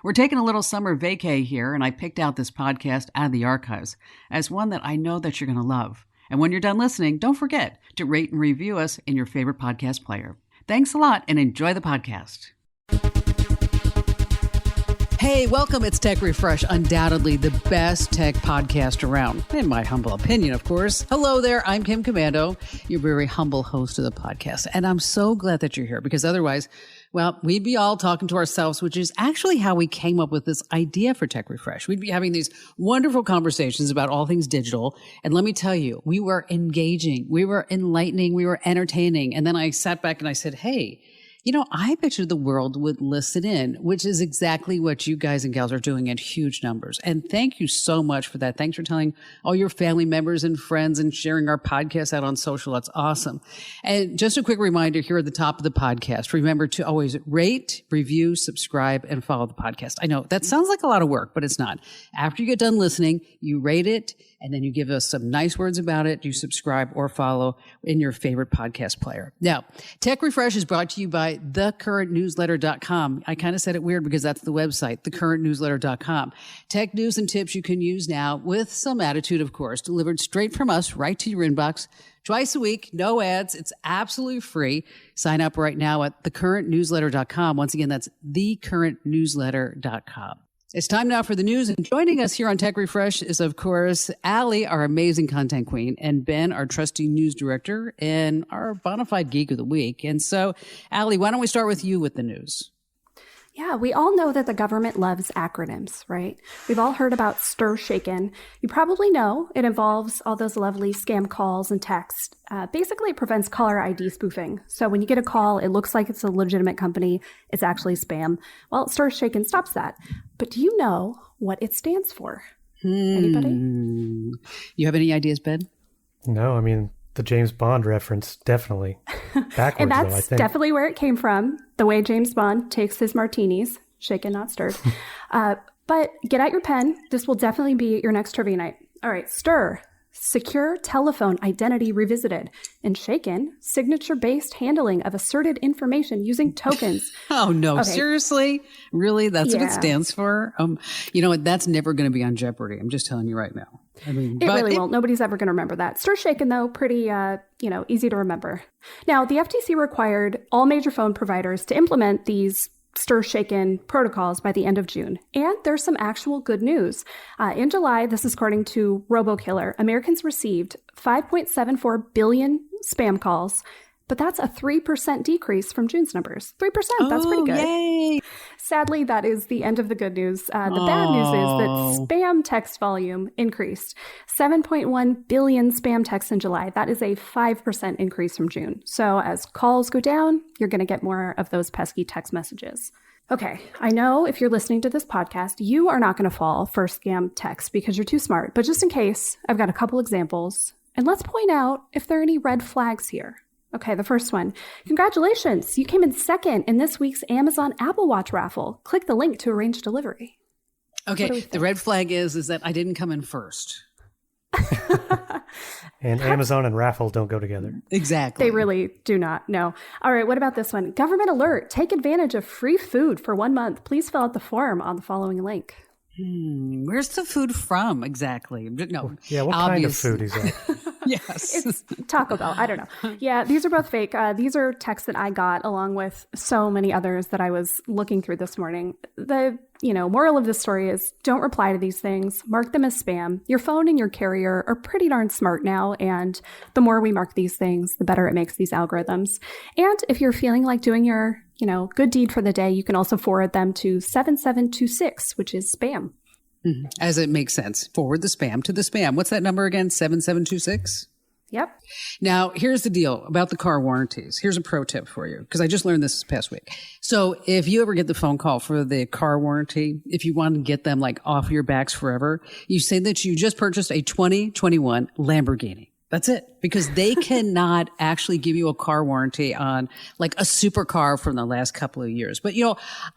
We're taking a little summer vacay here, and I picked out this podcast out of the archives as one that I know that you're going to love. And when you're done listening, don't forget to rate and review us in your favorite podcast player. Thanks a lot and enjoy the podcast. Hey, welcome. It's Tech Refresh, undoubtedly the best tech podcast around, in my humble opinion, of course. Hello there. I'm Kim Commando, your very humble host of the podcast. And I'm so glad that you're here because otherwise, well, we'd be all talking to ourselves, which is actually how we came up with this idea for Tech Refresh. We'd be having these wonderful conversations about all things digital. And let me tell you, we were engaging, we were enlightening, we were entertaining. And then I sat back and I said, hey, you know, I pictured the world would listen in, which is exactly what you guys and gals are doing in huge numbers. And thank you so much for that. Thanks for telling all your family members and friends and sharing our podcast out on social. That's awesome. And just a quick reminder here at the top of the podcast, remember to always rate, review, subscribe, and follow the podcast. I know that sounds like a lot of work, but it's not. After you get done listening, you rate it, and then you give us some nice words about it. You subscribe or follow in your favorite podcast player. Now, Tech Refresh is brought to you by thecurrentnewsletter.com. I kind of said it weird because that's the website, thecurrentnewsletter.com. Tech news and tips you can use now with some attitude, of course, delivered straight from us right to your inbox twice a week. No ads. It's absolutely free. Sign up right now at thecurrentnewsletter.com. Once again, that's thecurrentnewsletter.com. It's time now for the news, and joining us here on Tech Refresh is, of course, Allie, our amazing content queen, and Ben, our trusty news director, and our bona fide geek of the week. And so, Allie, why don't we start with you with the news? Yeah, we all know that the government loves acronyms, right? We've all heard about Stir Shaken. You probably know it involves all those lovely scam calls and texts. Basically, it prevents caller ID spoofing. So when you get a call, it looks like it's a legitimate company. It's actually spam. Well, Stir Shaken stops that. But do you know what it stands for? Anybody? You have any ideas, Ben? No, I mean, the James Bond reference, definitely. Backwards, and that's though, I think. definitely where it came from, the way James Bond takes his martinis, shaken, not stirred. But get out your pen. This will definitely be your next trivia night. All right, Stir, secure telephone identity revisited. And Shaken, signature-based handling of asserted information using tokens. Oh, no, seriously? Really? That's what it stands for? You know what? That's never going to be on Jeopardy. I'm just telling you right now. I mean, it really won't. Nobody's ever going to remember that. Stir Shaken, though, pretty, easy to remember. Now, the FTC required all major phone providers to implement these Stir Shaken protocols by the end of June. And there's some actual good news. In July, this is according to RoboKiller, Americans received 5.74 billion spam calls, but that's a 3% decrease from June's numbers. 3%, that's pretty good. Yay. Sadly, that is the end of the good news. The bad news is that spam text volume increased. 7.1 billion spam texts in July. That is a 5% increase from June. So as calls go down, you're going to get more of those pesky text messages. Okay, I know if you're listening to this podcast, you are not going to fall for scam text because you're too smart. But just in case, I've got a couple examples. And let's point out if there are any red flags here. Okay, the first one. Congratulations, you came in second in this week's Amazon Apple Watch raffle. Click the link to arrange delivery. Okay, the red flag is that I didn't come in first. And Amazon and raffle don't go together. Exactly. They really do not. No. All right, what about this one? Government alert. Take advantage of free food for 1 month. Please fill out the form on the following link. Where's the food from exactly? No. Yeah, what kind of food is that? Yes. It's Taco Bell. I don't know. Yeah, these are both fake. These are texts that I got along with so many others that I was looking through this morning. The, moral of this story is don't reply to these things. Mark them as spam. Your phone and your carrier are pretty darn smart now. And the more we mark these things, the better it makes these algorithms. And if you're feeling like doing your, good deed for the day, you can also forward them to 7726, which is spam. As it makes sense. Forward the spam to the spam. What's that number again? 7726? Yep. Now, here's the deal about the car warranties. Here's a pro tip for you, because I just learned this past week. So if you ever get the phone call for the car warranty, if you want to get them like off your backs forever, you say that you just purchased a 2021 Lamborghini. That's it. Because they cannot actually give you a car warranty on like a supercar from the last couple of years. But,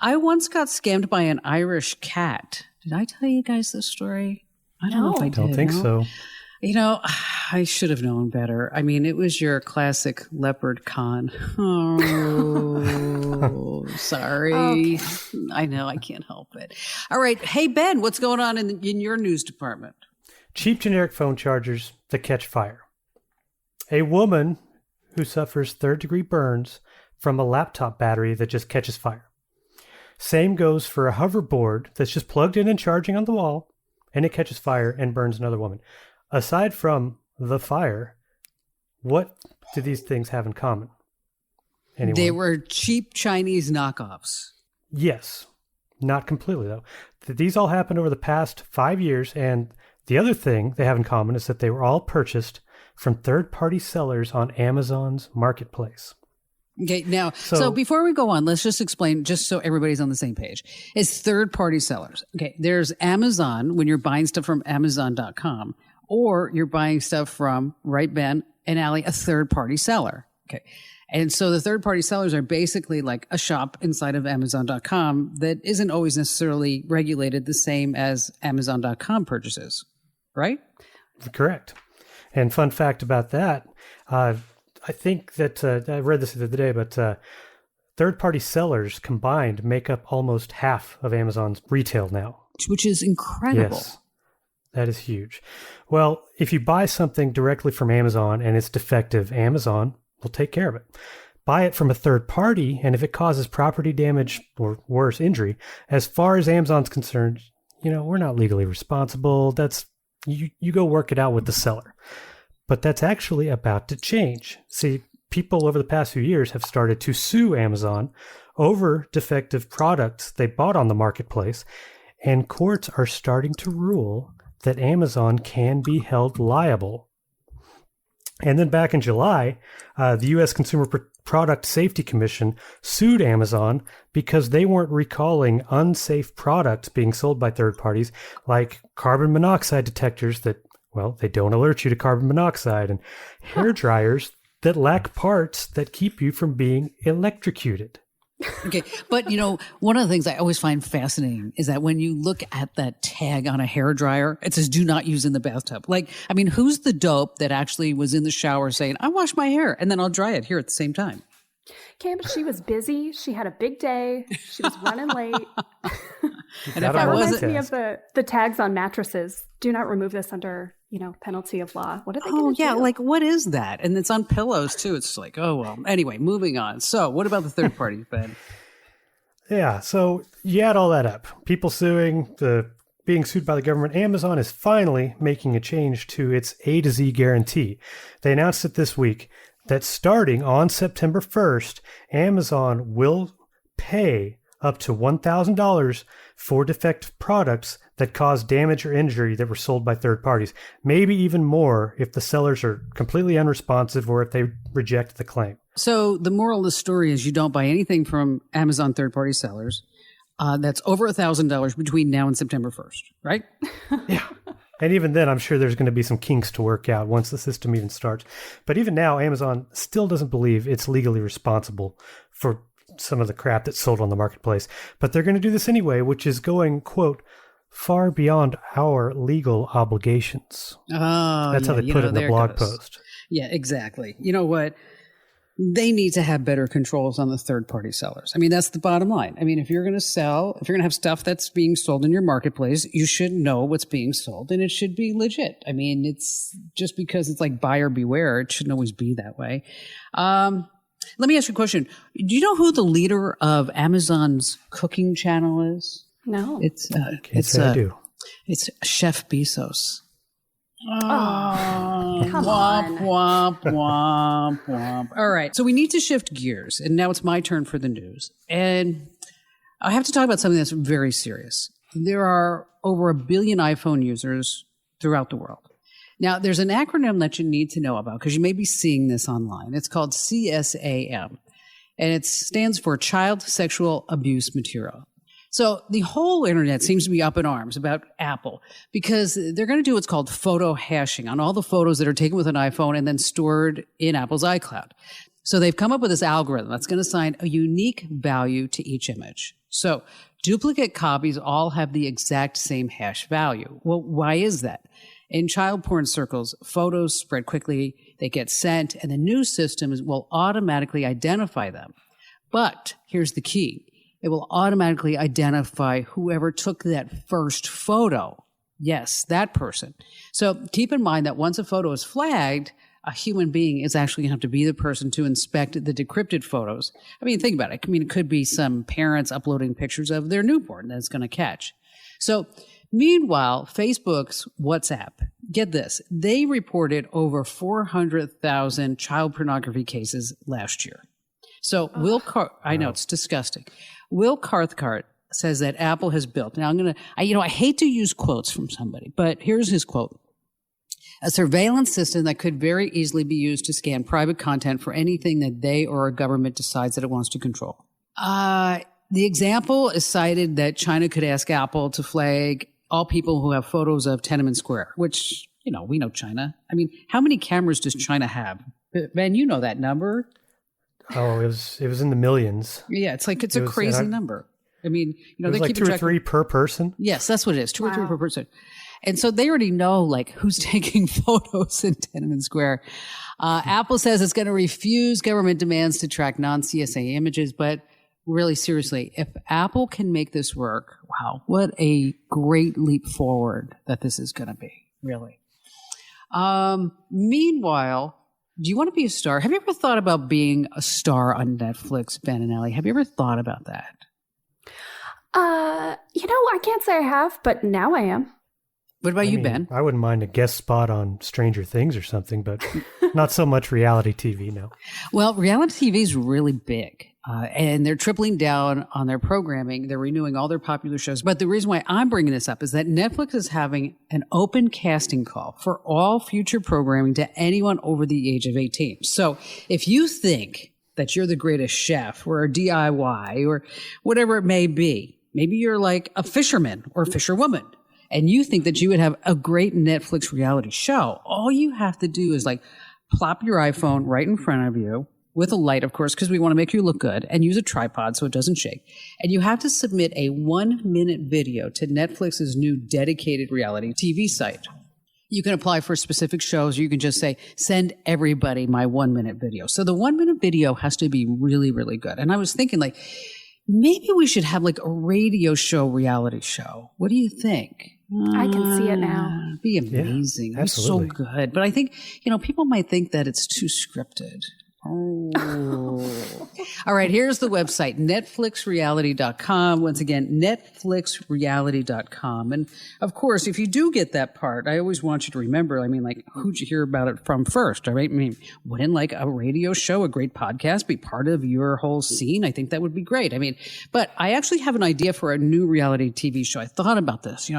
I once got scammed by an Irish cat. Did I tell you guys this story? I don't know if I did. Don't think so. You know, I should have known better. I mean, it was your classic leopard con. Oh, sorry. Okay. I know, I can't help it. All right. Hey, Ben, what's going on in your news department? Cheap generic phone chargers that catch fire. A woman who suffers third-degree burns from a laptop battery that just catches fire. Same goes for a hoverboard that's just plugged in and charging on the wall, and it catches fire and burns another woman. Aside from the fire, what do these things have in common? Anyone? They were cheap Chinese knockoffs. Yes. Not completely, though. These all happened over the past 5 years, and the other thing they have in common is that they were all purchased from third-party sellers on Amazon's marketplace. Okay, now, so before we go on, let's just explain, just so everybody's on the same page. It's third-party sellers. Okay, there's Amazon when you're buying stuff from Amazon.com, or you're buying stuff from, right, Ben and Allie, a third-party seller. Okay, and so the third-party sellers are basically like a shop inside of Amazon.com that isn't always necessarily regulated the same as Amazon.com purchases, right? Correct. And fun fact about that, I think that I read this the other day, but third-party sellers combined make up almost half of Amazon's retail now. Which is incredible. Yes, that is huge. Well, if you buy something directly from Amazon and it's defective, Amazon will take care of it. Buy it from a third party, and if it causes property damage or worse, injury, as far as Amazon's concerned, we're not legally responsible. That's you go work it out with the seller. But that's actually about to change. See, people over the past few years have started to sue Amazon over defective products they bought on the marketplace, and courts are starting to rule that Amazon can be held liable. And then back in July, the U.S. Consumer Product Safety Commission sued Amazon because they weren't recalling unsafe products being sold by third parties, like carbon monoxide detectors that, well, they don't alert you to carbon monoxide, and hair dryers that lack parts that keep you from being electrocuted. Okay. But, one of the things I always find fascinating is that when you look at that tag on a hair dryer, it says, do not use in the bathtub. Who's the dope that actually was in the shower saying, I wash my hair and then I'll dry it here at the same time? Kim, she was busy. She had a big day. She was running late. And if that reminds me of the tags on mattresses. Do not remove this under, penalty of law. What are they going to do? What is that? And it's on pillows too. It's like, oh, well, anyway, moving on. So what about the third party, Ben? Yeah. So you add all that up. People suing, being sued by the government. Amazon is finally making a change to its A to Z guarantee. They announced it this week that starting on September 1st, Amazon will pay up to $1,000 for defective products that cause damage or injury that were sold by third parties. Maybe even more if the sellers are completely unresponsive or if they reject the claim. So the moral of the story is you don't buy anything from Amazon third-party sellers that's over $1,000 between now and September 1st, right? Yeah. And even then, I'm sure there's going to be some kinks to work out once the system even starts. But even now, Amazon still doesn't believe it's legally responsible for some of the crap that's sold on the marketplace. But they're going to do this anyway, which is going, quote, far beyond our legal obligations. Oh, that's how they put it in the blog post. Yeah, exactly. You know what? They need to have better controls on the third-party sellers. I mean, that's the bottom line. I mean, if you're going to have stuff that's being sold in your marketplace, you should know what's being sold and it should be legit. I mean, it's just because it's like buyer beware. It shouldn't always be that way. Let me ask you a question. Do you know who the leader of Amazon's cooking channel is? No. I do. It's Chef Bezos. Oh, come womp, on. womp, womp, womp. All right. So we need to shift gears. And now it's my turn for the news. And I have to talk about something that's very serious. There are over 1 billion iPhone users throughout the world. Now, there's an acronym that you need to know about because you may be seeing this online. It's called CSAM, and it stands for Child Sexual Abuse Material. So the whole internet seems to be up in arms about Apple because they're going to do what's called photo hashing on all the photos that are taken with an iPhone and then stored in Apple's iCloud. So they've come up with this algorithm that's going to assign a unique value to each image. So duplicate copies all have the exact same hash value. Well, why is that? In child porn circles, photos spread quickly, they get sent, and the news systems will automatically identify them. But here's the key. It will automatically identify whoever took that first photo. Yes, that person. So keep in mind that once a photo is flagged, a human being is actually going to have to be the person to inspect the decrypted photos. I mean, think about it. I mean, it could be some parents uploading pictures of their newborn that's going to catch. So meanwhile, Facebook's WhatsApp, get this, they reported over 400,000 child pornography cases last year. So I know it's disgusting. Will Cathcart says that Apple has built. Now I hate to use quotes from somebody, but here's his quote. A surveillance system that could very easily be used to scan private content for anything that they or a government decides that it wants to control. The example is cited that China could ask Apple to flag all people who have photos of Tiananmen Square, which, we know China. I mean, how many cameras does China have? Ben, you know that number. Oh, it was in the millions. Yeah, it's a crazy number. I mean, it was like 2 or 3 per person. Yes, that's what it is. 2 or 3 per person. And so they already know who's taking photos in Tiananmen Square. Apple says it's going to refuse government demands to track non-CSA images, but really seriously, if Apple can make this work, wow, what a great leap forward that this is going to be, really. Meanwhile, do you want to be a star? Have you ever thought about being a star on Netflix, Ben and Ellie? Have you ever thought about that? I can't say I have, but now I am. What about you, Ben? I wouldn't mind a guest spot on Stranger Things or something, but not so much reality TV, no. Well, reality TV is really big, and they're tripling down on their programming. They're renewing all their popular shows. But the reason why I'm bringing this up is that Netflix is having an open casting call for all future programming to anyone over the age of 18. So if you think that you're the greatest chef or a DIY or whatever it may be, maybe you're like a fisherman or fisherwoman, and you think that you would have a great Netflix reality show, all you have to do is plop your iPhone right in front of you with a light, of course, because we want to make you look good, and use a tripod so it doesn't shake. And you have to submit a 1-minute video to Netflix's new dedicated reality TV site. You can apply for specific shows, or you can just say, send everybody my 1-minute video. So the 1-minute video has to be really, really good. And I was thinking maybe we should have a radio show, reality show. What do you think? I can see it now. It'd be amazing. Yeah, absolutely. So good. But I think, people might think that it's too scripted. Oh. All right, here's the website, netflixreality.com. Once again, netflixreality.com. And of course, if you do get that part, I always want you to remember, who'd you hear about it from first? All right. I mean, wouldn't a radio show, a great podcast be part of your whole scene? I think that would be great. But I actually have an idea for a new reality TV show. I thought about this.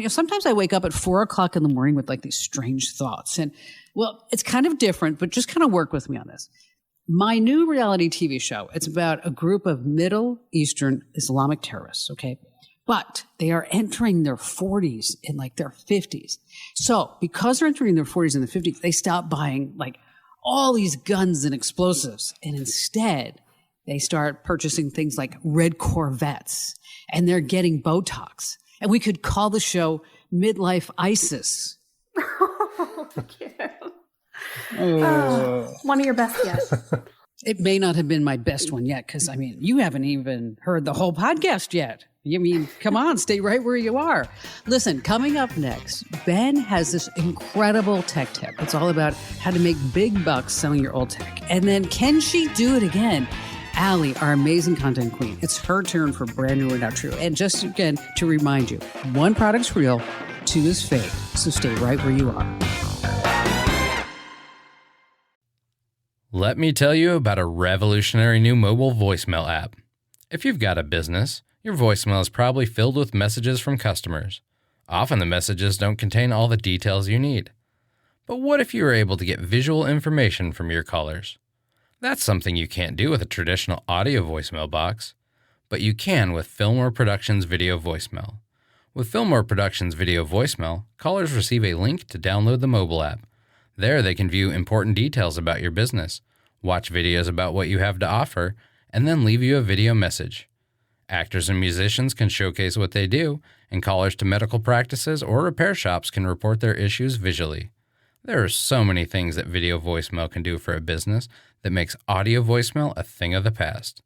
Sometimes I wake up at 4:00 in the morning with these strange thoughts. And well, it's kind of different, but just kind of work with me on this. My new reality TV show, it's about a group of Middle Eastern Islamic terrorists, okay? But they are entering their 40s and their 50s. So because they're entering their 40s and the 50s, they stop buying all these guns and explosives. And instead, they start purchasing things like red Corvettes, and they're getting Botox. And we could call the show Midlife ISIS. One of your best yet. It may not have been my best one yet, because you haven't even heard the whole podcast yet. Come on, stay right where you are. Listen, coming up next, Ben has this incredible tech tip. It's all about how to make big bucks selling your old tech. And then, can she do it again? Allie, our amazing content queen, it's her turn for brand new or not true. And just again, to remind you, 1 product's real, 2 is fake. So stay right where you are. Let me tell you about a revolutionary new mobile voicemail app. If you've got a business, your voicemail is probably filled with messages from customers. Often the messages don't contain all the details you need. But what if you were able to get visual information from your callers? That's something you can't do with a traditional audio voicemail box, but you can with Fillmore Productions Video Voicemail. With Fillmore Productions Video Voicemail, callers receive a link to download the mobile app. There they can view important details about your business, watch videos about what you have to offer, and then leave you a video message. Actors and musicians can showcase what they do, and callers to medical practices or repair shops can report their issues visually. There are so many things that video voicemail can do for a business that makes audio voicemail a thing of the past.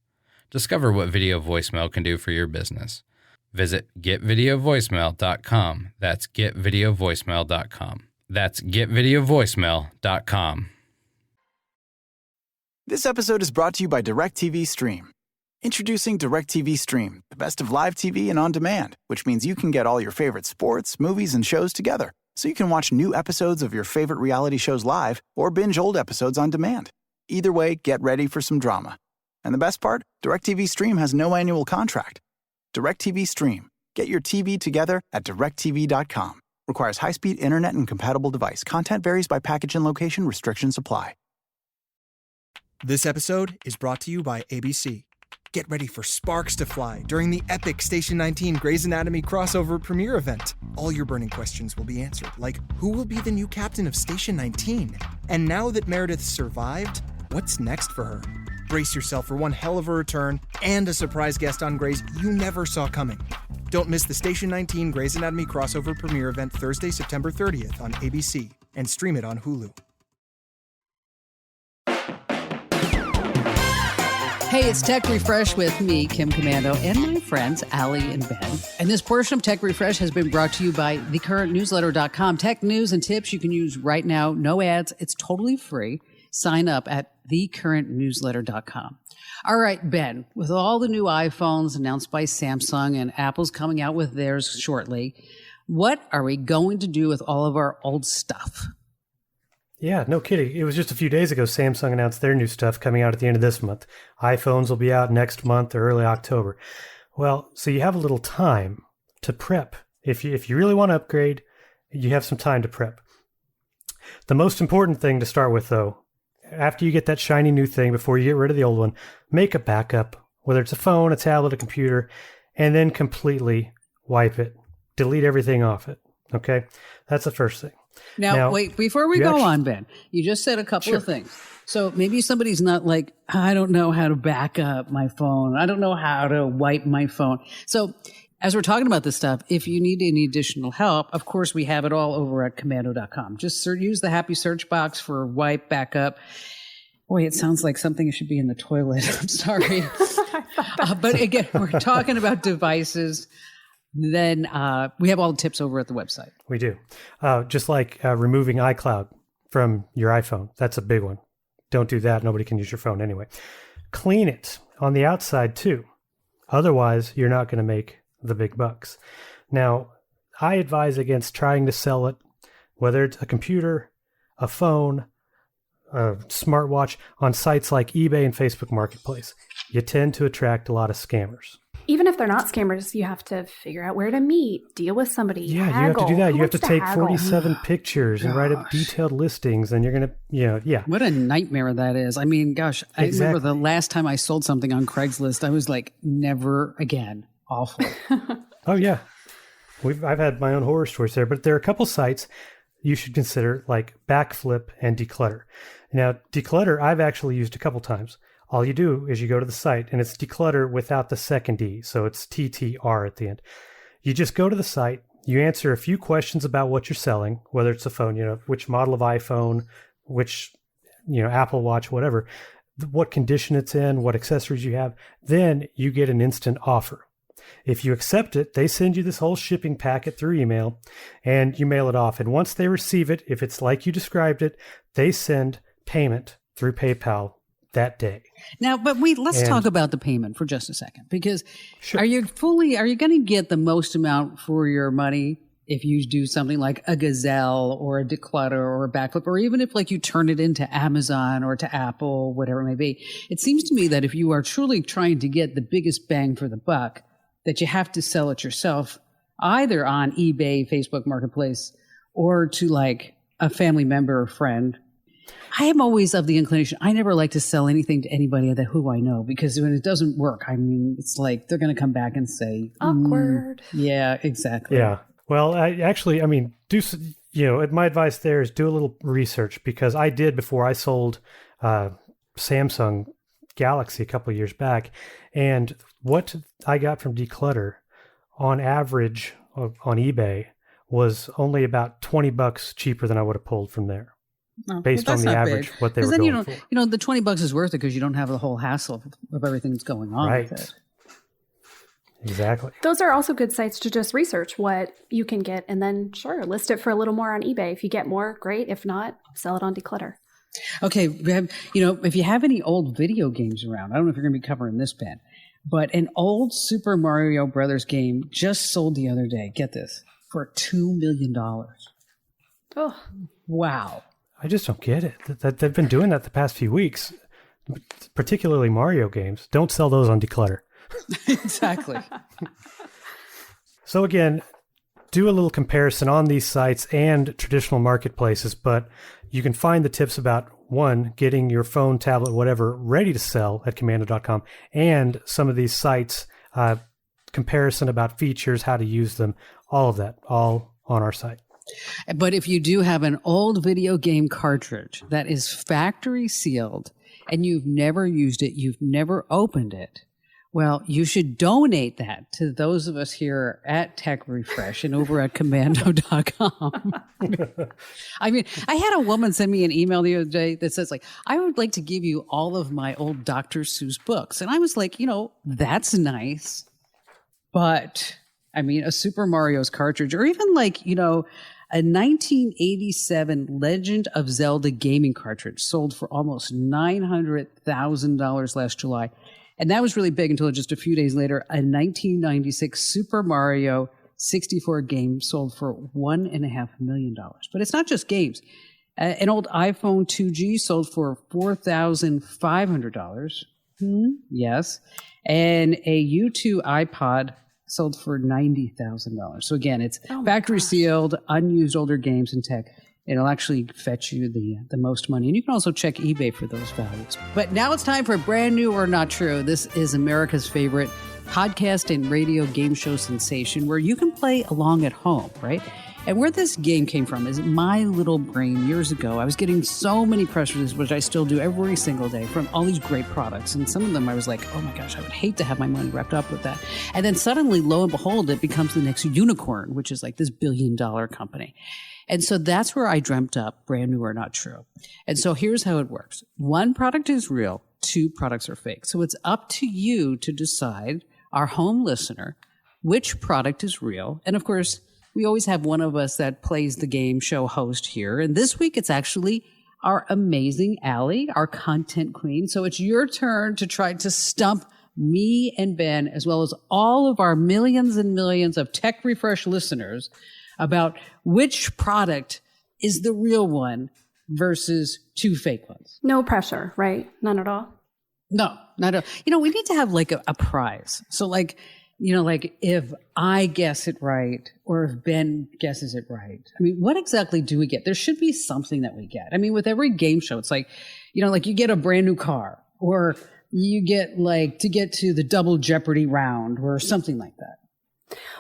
Discover what video voicemail can do for your business. Visit getvideovoicemail.com. That's getvideovoicemail.com. That's getvideovoicemail.com. This episode is brought to you by DirecTV Stream. Introducing DirecTV Stream, the best of live TV and on demand, which means you can get all your favorite sports, movies, and shows together, so you can watch new episodes of your favorite reality shows live or binge old episodes on demand. Either way, get ready for some drama. And the best part? DirecTV Stream has no annual contract. DirecTV Stream. Get your TV together at directtv.com. Requires high-speed internet and compatible device. Content varies by package and location. Restrictions apply. This episode is brought to you by ABC. Get ready for sparks to fly during the epic Station 19 Grey's Anatomy crossover premiere event. All your burning questions will be answered, like who will be the new captain of Station 19? And now that Meredith survived, what's next for her? Brace yourself for one hell of a return and a surprise guest on Grey's you never saw coming. Don't miss the Station 19 Grey's Anatomy crossover premiere event Thursday, September 30th on ABC, and stream it on Hulu. Hey, it's Tech Refresh with me, Kim Commando, and my friends, Allie and Ben. And this portion of Tech Refresh has been brought to you by thecurrentnewsletter.com. Tech news and tips you can use right now. No ads. It's totally free. Sign up at thecurrentnewsletter.com. All right, Ben, with all the new iPhones announced by Samsung and Apple's coming out with theirs shortly, what are we going to do with all of our old stuff? Yeah, no kidding. It was just a few days ago Samsung announced their new stuff coming out at the end of this month. iPhones will be out next month or early October. Well, so you have a little time to prep. If you really want to upgrade, you have some time to prep. The most important thing to start with, though, after you get that shiny new thing, before you get rid of the old one, make a backup, whether it's a phone, a tablet, a computer, and then completely wipe it. Delete everything off it. Okay? That's the first thing. Now, wait, before we go on, Ben, you just said a couple of things. So maybe somebody's not like, I don't know how to back up my phone. I don't know how to wipe my phone. So as we're talking about this stuff, if you need any additional help, of course, we have it all over at commando.com. Just use the happy search box for wipe backup. Boy, it sounds like something that should be in the toilet. I'm sorry. But again, we're talking about devices. Then we have all the tips over at the website. We do. Just like removing iCloud from your iPhone. That's a big one. Don't do that. Nobody can use your phone anyway. Clean it on the outside too. Otherwise, you're not going to make the big bucks. Now, I advise against trying to sell it, whether it's a computer, a phone, a smartwatch, on sites like eBay and Facebook Marketplace. You tend to attract a lot of scammers. Even if they're not scammers, you have to figure out where to meet, deal with somebody. Yeah, haggle. you have to do that. Who you have to take haggle? 47 pictures and write up detailed listings, and you're going to, What a nightmare that is. I mean, gosh, I remember the last time I sold something on Craigslist, I was like, never again. Awful. Oh, yeah. I've had my own horror stories there, but there are a couple sites you should consider, like Backflip and Declutter. Now, Declutter, I've actually used a couple times. All you do is you go to the site, and it's Declutter without the second E, so it's TTR at the end. You just go to the site, you answer a few questions about what you're selling, whether it's a phone, which model of iPhone, which, Apple Watch, whatever, what condition it's in, what accessories you have. Then you get an instant offer. If you accept it, they send you this whole shipping packet through email, and you mail it off. And once they receive it, if it's like you described it, they send payment through PayPal that day. Now, but let's talk about the payment for just a second, because are you going to get the most amount for your money if you do something like a Gazelle or a Declutter or a Backflip, or even if you turn it into Amazon or to Apple, whatever it may be? It seems to me that if you are truly trying to get the biggest bang for the buck, that you have to sell it yourself, either on eBay, Facebook Marketplace, or to a family member or friend. I am always of the inclination. I never like to sell anything to anybody who I know, because when it doesn't work, I mean, it's like they're going to come back and say, awkward. Yeah, exactly. Yeah. Well, my advice there is do a little research, because I did before I sold Samsung Galaxy a couple of years back. And what I got from Declutter on average on eBay was only about $20 cheaper than I would have pulled from there. Based on the average, what they were going for. You know, the $20 is worth it because you don't have the whole hassle of everything that's going on with it. Exactly. Those are also good sites to just research what you can get and then, sure, list it for a little more on eBay. If you get more, great. If not, sell it on Declutter. Okay. If you have any old video games around, I don't know if you're going to be covering this, Ben, but an old Super Mario Brothers game just sold the other day. Get this, for $2 million. Oh, wow. I just don't get it. They've been doing that the past few weeks, particularly Mario games. Don't sell those on Declutter. Exactly. So again, do a little comparison on these sites and traditional marketplaces, but you can find the tips about, one, getting your phone, tablet, whatever, ready to sell at Komando.com, and some of these sites, comparison about features, how to use them, all of that, all on our site. But if you do have an old video game cartridge that is factory sealed and you've never used it, you've never opened it, well, you should donate that to those of us here at Tech Refresh and over at Komando.com. I mean, I had a woman send me an email the other day that says, like, I would like to give you all of my old Dr. Seuss books. And I was like, that's nice. But, I mean, a Super Mario's cartridge, or even like, a 1987 Legend of Zelda gaming cartridge sold for almost $900,000 last July. And that was really big until just a few days later, a 1996 Super Mario 64 game sold for $1.5 million. But it's not just games. An old iPhone 2G sold for $4,500. Yes. And a U2 iPod sold for $90,000. So again, it's factory sealed, unused older games and tech. It'll actually fetch you the most money. And you can also check eBay for those values. But now it's time for Brand New or Not True. This is America's favorite podcast and radio game show sensation where you can play along at home, right? And where this game came from is my little brain years ago. I was getting so many press releases, which I still do every single day, from all these great products. And some of them I was like, oh my gosh, I would hate to have my money wrapped up with that. And then suddenly, lo and behold, it becomes the next unicorn, which is like this billion-dollar company. And so that's where I dreamt up Brand New or Not True. And so here's how it works. One product is real. Two products are fake. So it's up to you to decide, our home listener, which product is real. And of course, we always have one of us that plays the game show host here. And this week, it's actually our amazing Allie, our content queen. So it's your turn to try to stump me and Ben, as well as all of our millions and millions of Tech Refresh listeners, about which product is the real one versus two fake ones. No pressure, right? None at all? No, not at all. We need to have like a prize. So like if I guess it right or if Ben guesses it right, I mean, what exactly do we get? There should be something that we get. I mean, with every game show, it's like, like you get a brand new car, or you get like to get to the double Jeopardy round or something like that.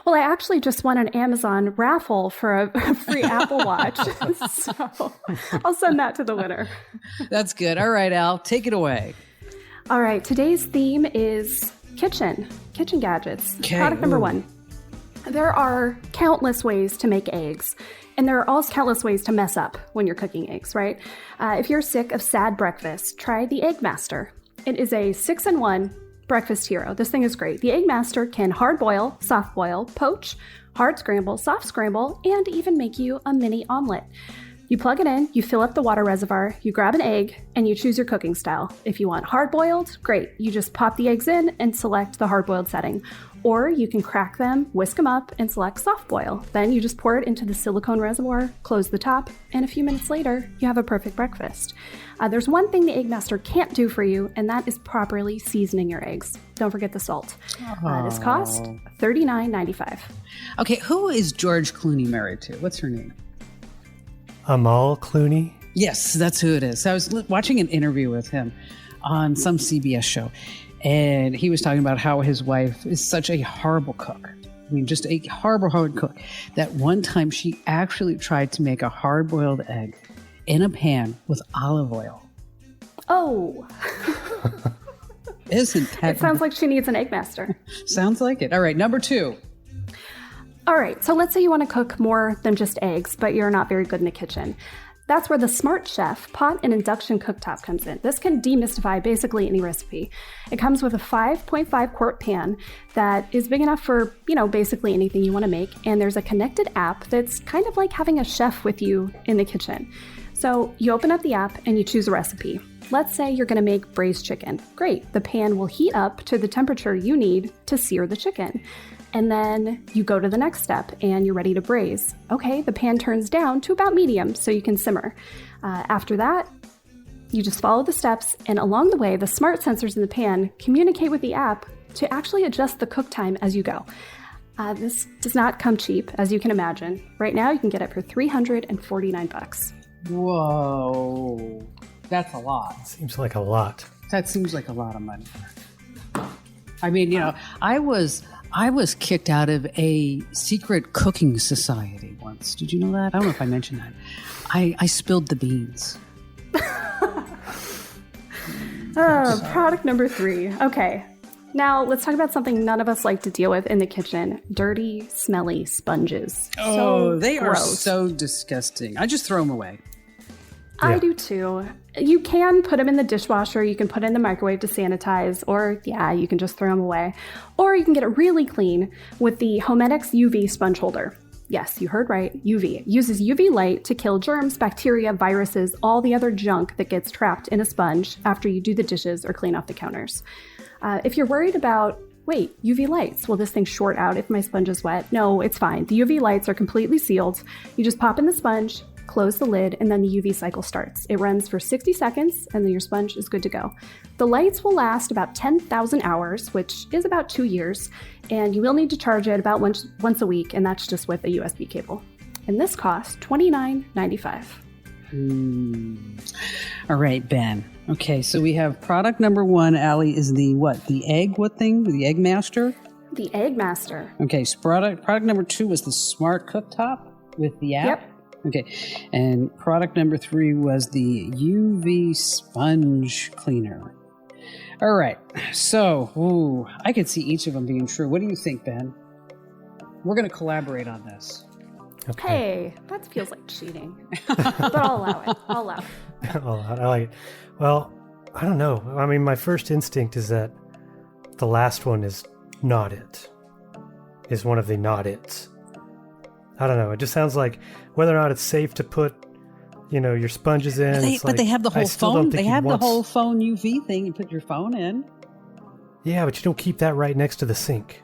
Well, I actually just won an Amazon raffle for a free Apple Watch. So I'll send that to the winner. That's good. All right, Al, take it away. All right. Today's theme is kitchen gadgets. Okay. Product number one. There are countless ways to make eggs, and there are also countless ways to mess up when you're cooking eggs, right? If you're sick of sad breakfast, try the Egg Master. It is a 6-in-1 breakfast hero. This thing is great. The Egg Master can hard boil, soft boil, poach, hard scramble, soft scramble, and even make you a mini omelet. You plug it in, you fill up the water reservoir, you grab an egg, and you choose your cooking style. If you want hard-boiled, great. You just pop the eggs in and select the hard-boiled setting. Or you can crack them, whisk them up, and select soft boil. Then you just pour it into the silicone reservoir, close the top, and a few minutes later, you have a perfect breakfast. There's one thing the Egg Master can't do for you, and that is properly seasoning your eggs. Don't forget the salt. This costs $39.95. Okay, who is George Clooney married to? What's her name? Amal Clooney? Yes, that's who it is. I was watching an interview with him on some CBS show, and he was talking about how his wife is such a horrible cook. I mean, just a horrible cook, that one time she actually tried to make a hard-boiled egg in a pan with olive oil. Oh. Isn't that? It sounds like she needs an egg master. Sounds like it. All right, number 2. All right, so let's say you want to cook more than just eggs, but you're not very good in the kitchen. That's where the Smart Chef pot and induction cooktop comes in. This can demystify basically any recipe. It comes with a 5.5 quart pan that is big enough for, basically anything you want to make. And there's a connected app that's kind of like having a chef with you in the kitchen. So you open up the app and you choose a recipe. Let's say you're going to make braised chicken. Great. The pan will heat up to the temperature you need to sear the chicken. And then you go to the next step and you're ready to braise. Okay, the pan turns down to about medium so you can simmer. After that, you just follow the steps, and along the way, the smart sensors in the pan communicate with the app to actually adjust the cook time as you go. This does not come cheap, as you can imagine. Right now, you can get it for $349. Whoa, that's a lot. Seems like a lot. That seems like a lot of money. I mean, I was kicked out of a secret cooking society once. Did you know that? I don't know if I mentioned that. I spilled the beans. Product number 3. Okay. Now, let's talk about something none of us like to deal with in the kitchen. Dirty, smelly sponges. Oh, they gross. are so disgusting. I just throw them away. I do too. You can put them in the dishwasher, you can put it in the microwave to sanitize, or you can just throw them away. Or you can get it really clean with the Homedics UV sponge holder. Yes, you heard right, UV. It uses UV light to kill germs, bacteria, viruses, all the other junk that gets trapped in a sponge after you do the dishes or clean off the counters. If you're worried about, UV lights, will this thing short out if my sponge is wet? No, it's fine. The UV lights are completely sealed. You just pop in the sponge, close the lid, and then the UV cycle starts. It runs for 60 seconds, and then your sponge is good to go. The lights will last about 10,000 hours, which is about 2 years, and you will need to charge it about once a week, and that's just with a USB cable. And this costs $29.95. All right, Ben. Okay, so we have product number 1, Allie, is the what? The egg, what thing? The Egg Master? The Egg Master. Okay, so product number 2 was the Smart Cooktop with the app? Yep. Okay, and product number 3 was the UV Sponge Cleaner. All right, so I could see each of them being true. What do you think, Ben? We're going to collaborate on this. Okay. Hey, that feels like cheating. But I'll allow it. I'll allow it. I like it. Well, I don't know. I mean, my first instinct is that the last one is not it. Is one of the not its. I don't know. It just sounds like whether or not it's safe to put, your sponges in. But they have the whole phone. They have the whole phone UV thing. You put your phone in. Yeah, but you don't keep that right next to the sink.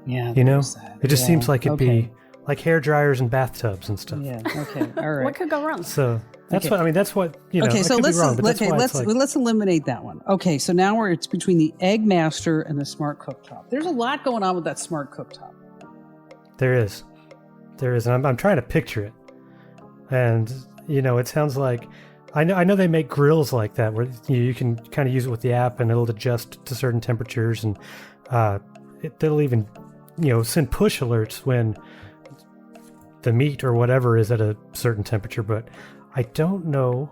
Yeah. It just seems like it'd be like hair dryers and bathtubs and stuff. Yeah. Okay. All right. What could go wrong? So that's what I mean. That's what Okay, so let's let's eliminate that one. Okay, so now it's between the Egg Master and the Smart Cooktop. There's a lot going on with that Smart Cooktop. There is, and I'm trying to picture it, and it sounds like I know they make grills like that where you can kind of use it with the app and it'll adjust to certain temperatures, and they'll even send push alerts when the meat or whatever is at a certain temperature. But I don't know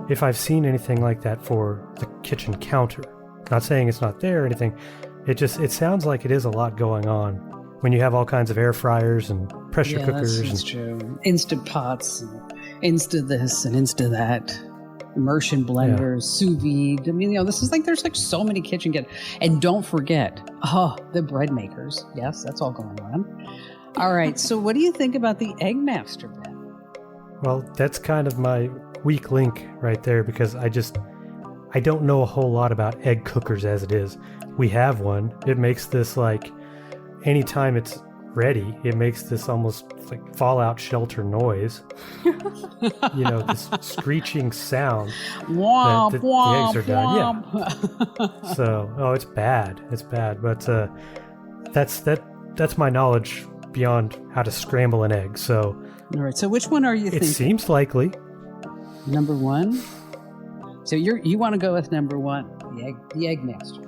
if I've seen anything like that for the kitchen counter. Not saying it's not there or anything. It sounds like it is a lot going on when you have all kinds of air fryers and pressure cookers. That's true. Instant pots, Insta this and Insta that. Immersion blenders, sous vide. I mean, this is there's so many kitchen and don't forget, the bread makers. Yes, that's all going on. All right, so what do you think about the Egg Master, Ben? Well, that's kind of my weak link right there, because I don't know a whole lot about egg cookers as it is. We have one. It makes this anytime it's ready, it makes this almost like fallout shelter noise. This screeching sound. Womp, that womp, the eggs are done. Yeah. So, it's bad. It's bad. But that's my knowledge beyond how to scramble an egg. So, all right. So, which one are you thinking? It seems likely. Number 1. So you want to go with number 1, the Egg Master.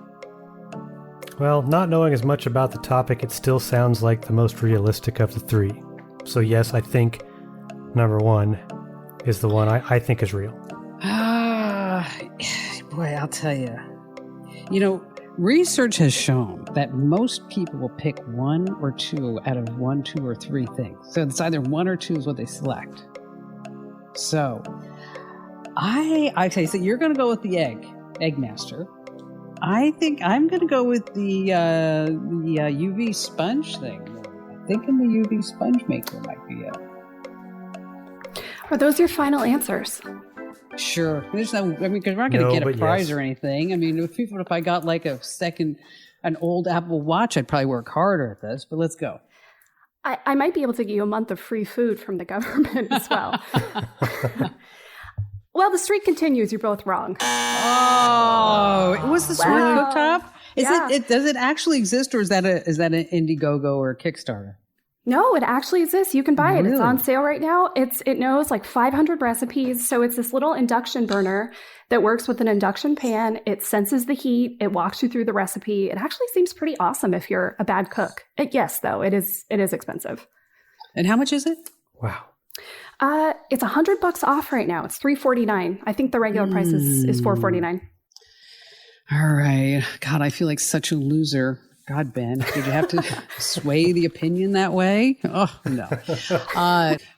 Well, not knowing as much about the topic, it still sounds like the most realistic of the 3. So yes, I think number 1 is the one I think is real. Boy, I'll tell you. You know, research has shown that most people will pick one or two out of one, two, or three things. So it's either one or two is what they select. So I say, so you're going to go with the egg master. I think I'm going to go with the UV sponge thing. I'm thinking the UV sponge maker might be it. Are those your final answers? Sure. There's no, I mean, because we're not going to get a prize or anything. I mean, if I got like an old Apple Watch, I'd probably work harder at this, but let's go. I might be able to give you a month of free food from the government as well. Well, the streak continues. You're both wrong. Oh, it was the Swing Cooktop? Yeah. Does it actually exist, or is that an Indiegogo or a Kickstarter? No, it actually exists. You can buy it. Really? It's on sale right now. It knows like 500 recipes. So it's this little induction burner that works with an induction pan. It senses the heat. It walks you through the recipe. It actually seems pretty awesome if you're a bad cook. Yes, though, it is expensive. And how much is it? Wow. It's $100 off right now. It's $349. I think the regular price is $449. All right. God, I feel like such a loser. God, Ben, did you have to sway the opinion that way? Oh, no.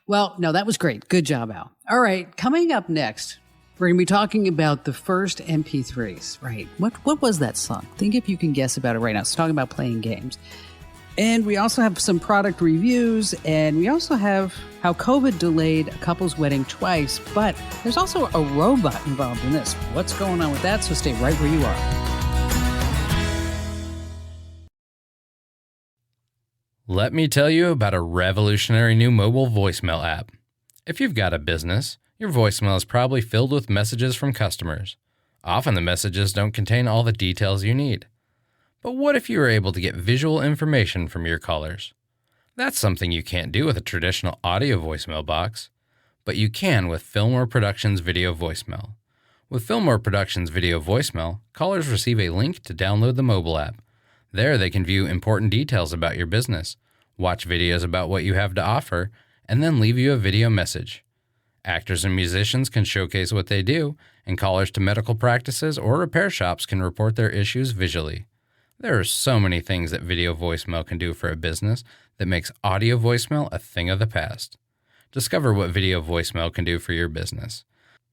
Well, no, that was great. Good job, Al. All right. Coming up next, we're going to be talking about the first MP3s, right? What was that song? Think if you can guess about it right now. It's talking about playing games. And we also have some product reviews, and we also have how COVID delayed a couple's wedding twice, but there's also a robot involved in this. What's going on with that? So stay right where you are. Let me tell you about a revolutionary new mobile voicemail app. If you've got a business, your voicemail is probably filled with messages from customers. Often the messages don't contain all the details you need. But what if you were able to get visual information from your callers? That's something you can't do with a traditional audio voicemail box, but you can with Fillmore Productions Video Voicemail. With Fillmore Productions Video Voicemail, callers receive a link to download the mobile app. There they can view important details about your business, watch videos about what you have to offer, and then leave you a video message. Actors and musicians can showcase what they do, and callers to medical practices or repair shops can report their issues visually. There are so many things that video voicemail can do for a business that makes audio voicemail a thing of the past. Discover what video voicemail can do for your business.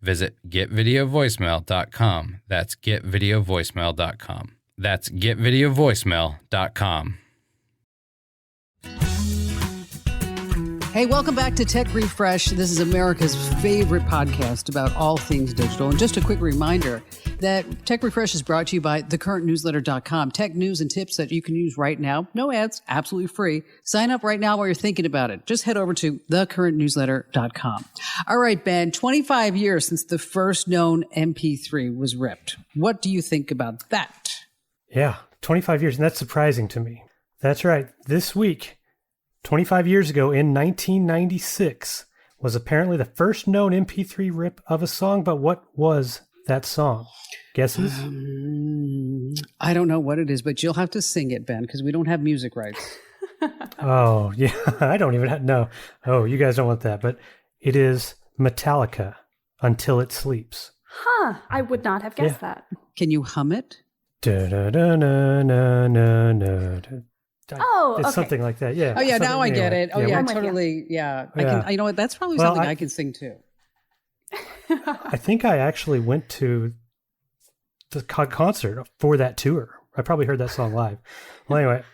Visit getvideovoicemail.com. That's getvideovoicemail.com. That's getvideovoicemail.com. Hey, welcome back to Tech Refresh. This is America's favorite podcast about all things digital. And just a quick reminder that Tech Refresh is brought to you by thecurrentnewsletter.com. Tech news and tips that you can use right now. No ads, absolutely free. Sign up right now while you're thinking about it. Just head over to thecurrentnewsletter.com. All right, Ben, 25 years since the first known MP3 was ripped. What do you think about that? Yeah, 25 years, and that's surprising to me. That's right. This week, 25 years ago in 1996, was apparently the first known MP3 rip of a song, but what was that song? Guesses? I don't know what it is, but you'll have to sing it, Ben, because we don't have music rights. Oh, yeah, I don't even know. Oh, you guys don't want that, but it is Metallica, Until It Sleeps. Huh, I would not have guessed that. Can you hum it? Oh, it's okay. something like that. Yeah. Oh, yeah. Something, Now I get it. Oh, yeah. I'm with you. Totally. Yeah. I Yeah. can. You know what? That's probably something I can sing too. I think I actually went to the concert for that tour. I probably heard that song live. Well, anyway,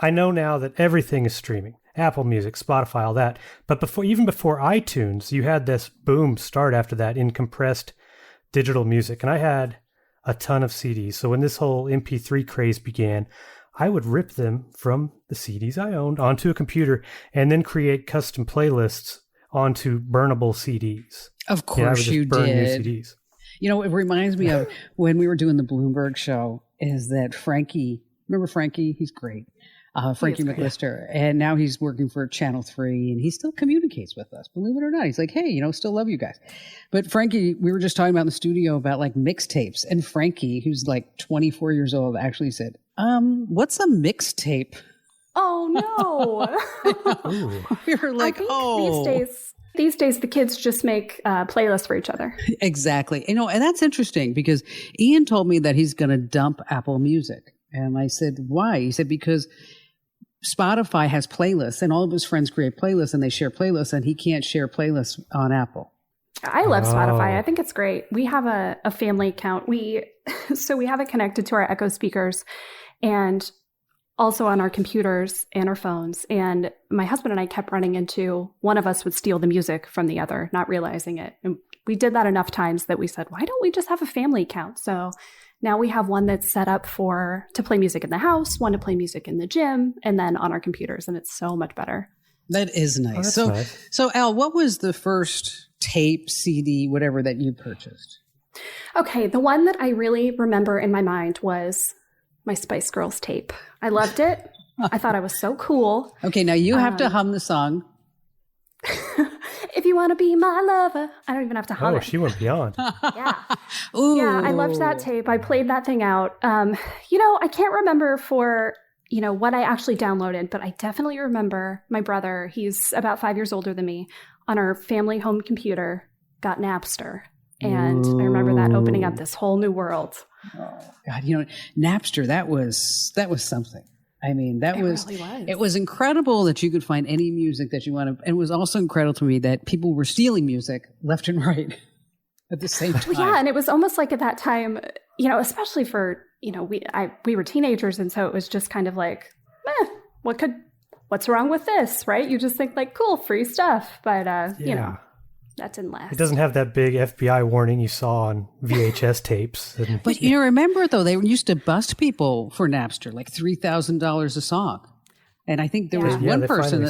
I know now that everything is streaming. Apple Music, Spotify, all that. But even before iTunes, you had this boom start after that in compressed digital music. And I had a ton of CDs. So when this whole MP3 craze began, I would rip them from the CDs I owned onto a computer and then create custom playlists onto burnable CDs. Of course you burn did. New CDs. You know, it reminds me of when we were doing the Bloomberg show, is that Frankie, remember Frankie? He's great. Frankie McLister. And now he's working for Channel 3 and he still communicates with us, believe it or not. He's like, hey, still love you guys. But Frankie, we were just talking about in the studio about like mixtapes. And Frankie, who's like 24 years old, actually said, what's a mixtape? Oh, no. We were like, these days, These days, the kids just make playlists for each other. Exactly. And that's interesting because Ian told me that he's going to dump Apple Music. And I said, why? He said, because Spotify has playlists and all of his friends create playlists and they share playlists and he can't share playlists on Apple. I love Spotify. I think it's great. We have a family account. So we have it connected to our Echo speakers and also on our computers and our phones. And my husband and I kept running into one of us would steal the music from the other, not realizing it. And we did that enough times that we said, why don't we just have a family account? So now we have one that's set up to play music in the house, one to play music in the gym, and then on our computers. And it's so much better. That is nice. Nice. So Al, what was the first tape, CD, whatever that you purchased? Okay, the one that I really remember in my mind was my Spice Girls tape. I loved it. I thought I was so cool. Okay, now you have to hum the song. If you want to be my lover. I don't even have to hum it. Oh, she went beyond. Yeah. Ooh. Yeah, I loved that tape. I played that thing out. I can't remember for, what I actually downloaded, but I definitely remember my brother, he's about 5 years older than me, on our family home computer, got Napster. And I remember that opening up this whole new world. Oh, God, Napster, that was something. I mean, it really was. It was incredible that you could find any music that you wanted. And it was also incredible to me that people were stealing music left and right at the same time. Well, yeah, and it was almost like at that time, especially for, we were teenagers. And so it was just kind of like, what's wrong with this, right? You just think like, cool, free stuff. But, that didn't last. It doesn't have that big FBI warning you saw on VHS tapes. But remember, though, they used to bust people for Napster, like $3,000 a song. And I think there was one person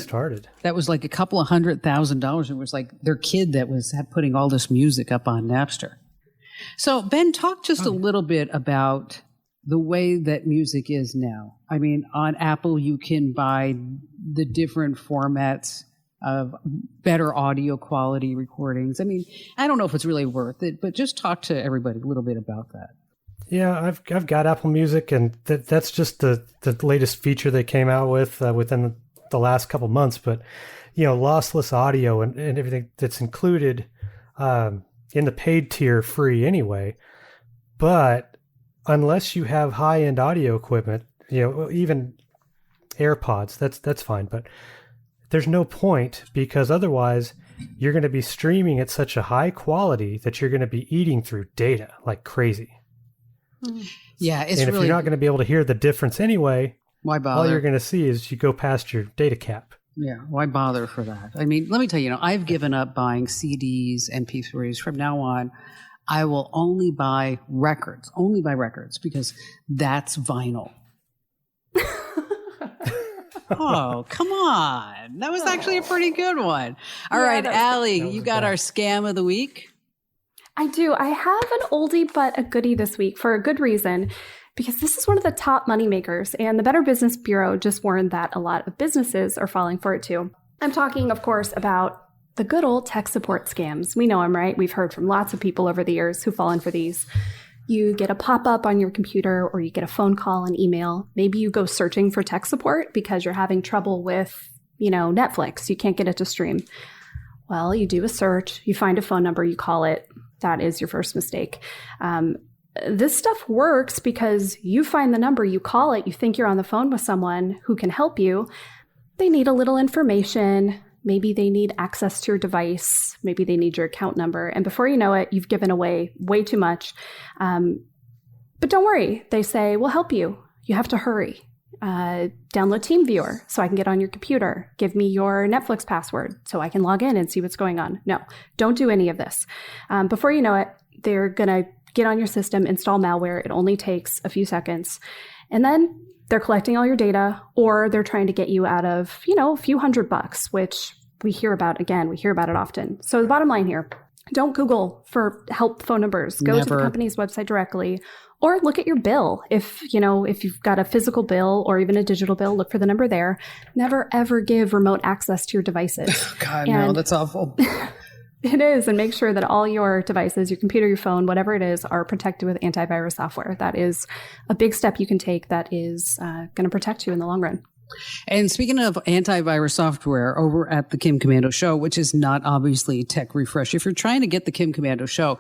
that was like a couple of $100,000. It was like their kid that was putting all this music up on Napster. So, Ben, talk just a little bit about the way that music is now. I mean, on Apple, you can buy the different formats of better audio quality recordings. I mean, I don't know if it's really worth it, but just talk to everybody a little bit about that. Yeah, I've got Apple Music, and that's just the latest feature they came out with within the last couple months. But lossless audio and everything that's included in the paid tier, free anyway. But unless you have high-end audio equipment, even AirPods, that's fine. But there's no point, because otherwise you're going to be streaming at such a high quality that you're going to be eating through data like crazy. Yeah, and if you're not going to be able to hear the difference anyway, why bother? All you're going to see is you go past your data cap. Yeah, why bother for that? I mean, let me tell you, I've given up buying CDs, MP3s. From now on, I will only buy records, because that's vinyl. Oh, come on. That was actually a pretty good one. All right, Allie, you got our scam of the week? I do. I have an oldie but a goodie this week for a good reason, because this is one of the top money makers, and the Better Business Bureau just warned that a lot of businesses are falling for it too. I'm talking, of course, about the good old tech support scams. We know them, right? We've heard from lots of people over the years who've fallen for these. You get a pop-up on your computer, or you get a phone call, an email. Maybe you go searching for tech support because you're having trouble with, Netflix. You can't get it to stream. Well, you do a search, you find a phone number, you call it. That is your first mistake. This stuff works because you find the number, you call it, you think you're on the phone with someone who can help you. They need a little information. Maybe they need access to your device. Maybe they need your account number. And before you know it, you've given away way too much. But don't worry. They say, we'll help you. You have to hurry. Download TeamViewer so I can get on your computer. Give me your Netflix password so I can log in and see what's going on. No, don't do any of this. Before you know it, they're going to get on your system, install malware. It only takes a few seconds. And then they're collecting all your data, or they're trying to get you out of, a few $100, which we hear about it often. So the bottom line here, don't Google for help phone numbers. Go to the company's website directly, or look at your bill. If you've got a physical bill or even a digital bill, look for the number there. Never, ever give remote access to your devices. God, no, that's awful. It is. And make sure that all your devices, your computer, your phone, whatever it is, are protected with antivirus software. That is a big step you can take that is going to protect you in the long run. And speaking of antivirus software, over at the Kim Commando Show, which is not obviously Tech Refresh, if you're trying to get the Kim Commando Show,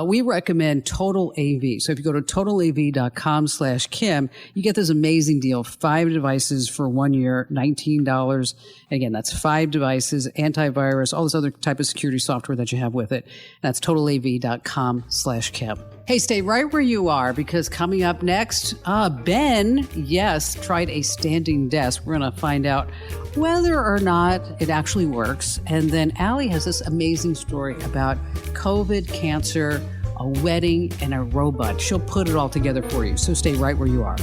we recommend Total AV. So if you go to totalav.com/Kim, you get this amazing deal, 5 devices for 1 year, $19. Again, that's 5 devices, antivirus, all this other type of security software that you have with it. That's totalav.com/Kim. Hey, stay right where you are, because coming up next, Ben, yes, tried a standing desk. We're going to find out whether or not it actually works. And then Allie has this amazing story about COVID, cancer, a wedding, and a robot. She'll put it all together for you. So stay right where you are.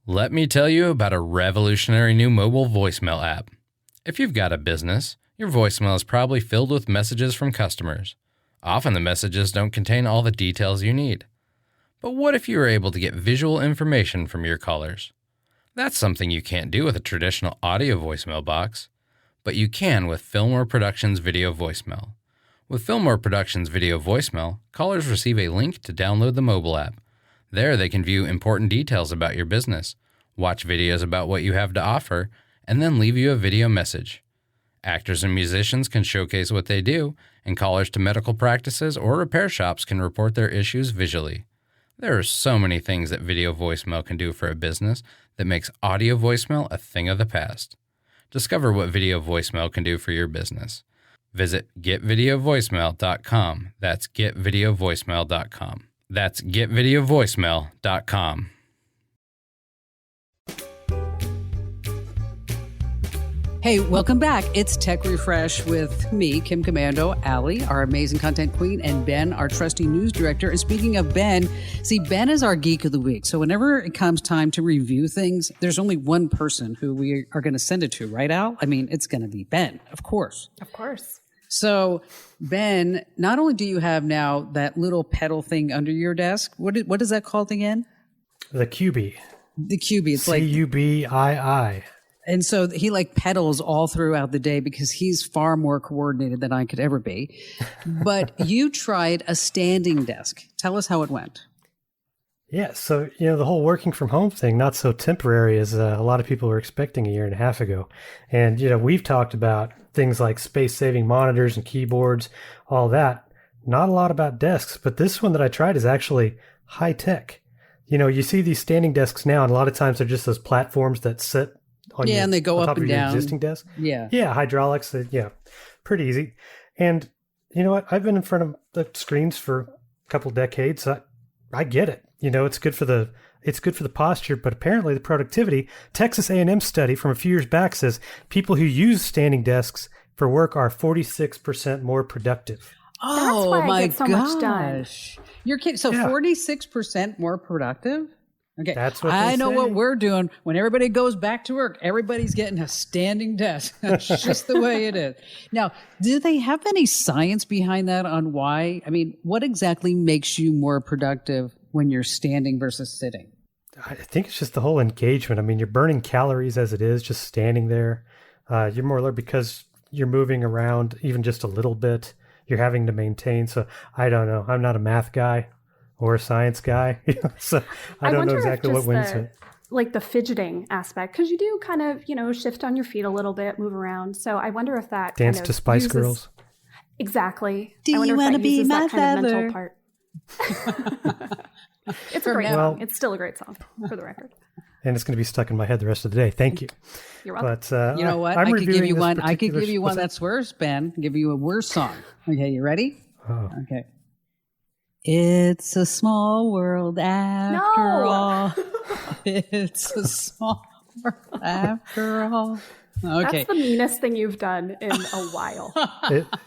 Let me tell you about a revolutionary new mobile voicemail app. If you've got a business, your voicemail is probably filled with messages from customers. Often the messages don't contain all the details you need. But what if you were able to get visual information from your callers? That's something you can't do with a traditional audio voicemail box, but you can with Fillmore Productions Video Voicemail. With Fillmore Productions Video Voicemail, callers receive a link to download the mobile app. There they can view important details about your business, watch videos about what you have to offer, and then leave you a video message. Actors and musicians can showcase what they do, and callers to medical practices or repair shops can report their issues visually. There are so many things that video voicemail can do for a business that makes audio voicemail a thing of the past. Discover what video voicemail can do for your business. Visit getvideovoicemail.com. That's getvideovoicemail.com. That's getvideovoicemail.com. Hey, welcome back. It's Tech Refresh with me, Kim Commando, Allie, our amazing content queen, and Ben, our trusty news director. And speaking of Ben, see, Ben is our geek of the week. So whenever it comes time to review things, there's only one person who we are going to send it to, right, Al? I mean, it's going to be Ben, of course. Of course. So, Ben, not only do you have now that little pedal thing under your desk, what is that called again? The QB. The QB. It's like CUBII. And so he like pedals all throughout the day because he's far more coordinated than I could ever be. But you tried a standing desk. Tell us how it went. Yeah, so, the whole working from home thing, not so temporary as a lot of people were expecting a year and a half ago. And, we've talked about things like space-saving monitors and keyboards, all that. Not a lot about desks, but this one that I tried is actually high-tech. You see these standing desks now, and a lot of times they're just those platforms that sit on and they go on up top and of your down. existing desk. Yeah, hydraulics. Pretty easy. And you know what? I've been in front of the screens for a couple decades. So I get it. It's good for the posture, but apparently the productivity. Texas A&M study from a few years back says people who use standing desks for work are 46% more productive. That's why I get so much done. You're kidding. So 46% more productive? Okay, that's what I they know say. what we're doing. When everybody goes back to work, everybody's getting a standing desk. That's just the way it is. Now, do they have any science behind that on why? I mean, what exactly makes you more productive when you're standing versus sitting? I think it's just the whole engagement. I mean, you're burning calories as it is, just standing there. You're more alert because you're moving around even just a little bit. You're having to maintain. So I don't know. I'm not a math guy or a science guy. So I don't know exactly what wins it. Like the fidgeting aspect, because you do kind of, shift on your feet a little bit, move around. So I wonder if that dance kind of to Spice uses... Girls. Exactly. Do you want to be my kind father? of mental part. It's a great song. It's still a great song, for the record. And it's going to be stuck in my head the rest of the day. Thank you. You're welcome. But you know what? I could give you one. I could give you one that's worse, Ben. Give you a worse song. Okay, you ready? Oh. Okay. It's a small world after all. It's a small world after all. Okay. That's the meanest thing you've done in a while.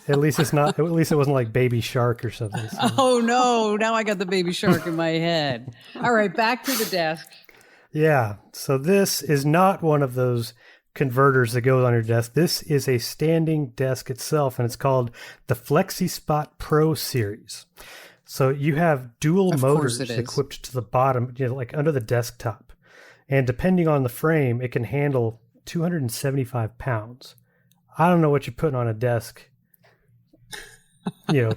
At least it's not. At least it wasn't like Baby Shark or something. So. Oh no! Now I got the Baby Shark in my head. All right, back to the desk. Yeah. So this is not one of those converters that goes on your desk. This is a standing desk itself, and it's called the FlexiSpot Pro Series. So you have dual motors equipped to the bottom, like under the desktop. And depending on the frame, it can handle 275 pounds. I don't know what you're putting on a desk you know,